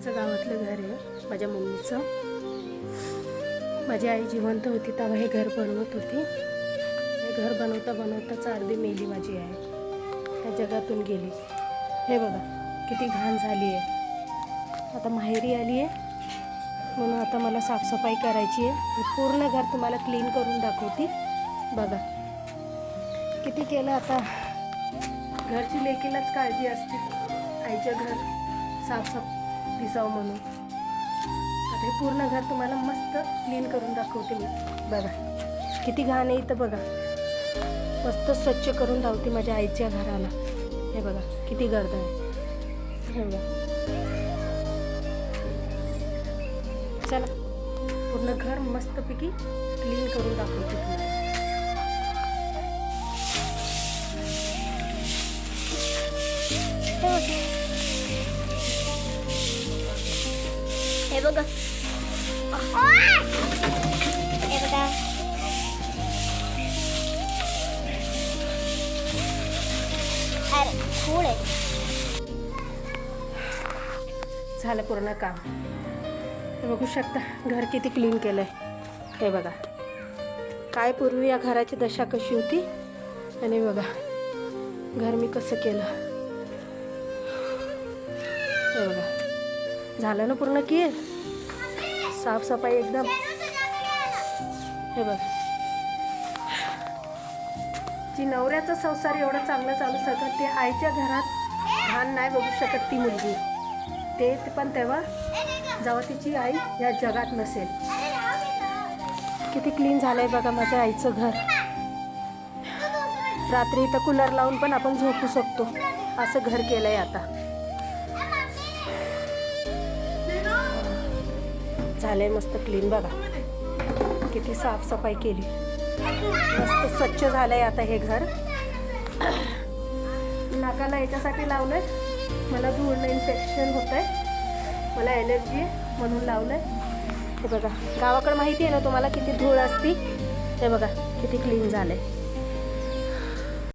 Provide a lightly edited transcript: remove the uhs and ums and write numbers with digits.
आमचं गावातलं घर आहे माझ्या मम्मीचं. माझी आई जिवंत होती तेव्हा हे घर बनवत होती. हे घर बनवता बनवताच अर्धी मेली माझी आई, त्या जगातून गेली. हे बघा किती घाण झाली आहे. आता माहेरी आली आहे म्हणून आता मला साफसफाई करायची आहे. हे पूर्ण घर तुम्हाला क्लीन करून दाखवते. बघा किती केलं. आता घरची लेकीलाच काळजी असते आईच्या घर साफसाफ दिसावं म्हणून. आता हे पूर्ण घर तुम्हाला मस्त क्लीन करून दाखवते मी. बघा किती घाण आहे इथं. बघा मस्त स्वच्छ करून धावते माझ्या आईच्या घराला. हे बघा किती गर्द आहे. हे बघा चला पूर्ण घर मस्तपैकी क्लीन करून दाखवते तुम्हाला. हे बघा हे बघा अरे फूल आहे. झालं पूर्ण काम. हे बघू शकता घर किती क्लीन केलं आहे. हे बघा काय पूर्वी या घराची दशा कशी होती आणि बघा घर मी कसं केलं. हे बघा झालं ना पूर्ण की साफसफाई एकदम. हे बघा जी नवऱ्याचा संसार एवढं चांगलं चालू शकत ते आईच्या घरात घाण नाही बघू शकत ती मुलगी. ते पण तेव्हा जेव्हा तिची आई या जगात नसेल. किती क्लीन झालंय बघा माझ्या आईचं घर. रात्री इथं कूलर लावून पण आपण झोपू शकतो असं घर केलंय आता. झालंय मस्त क्लीन. बघा किती साफसफाई केली. मस्त स्वच्छ झालंय आता हे घर. नाकाला याच्यासाठी लावलंय मला धूळ इन्फेक्शन होत आहे, मला ॲलर्जी आहे म्हणून लावलंय. हे बघा गावाकडे माहिती आहे ना तुम्हाला किती धूळ असती. हे बघा किती क्लीन झालंय.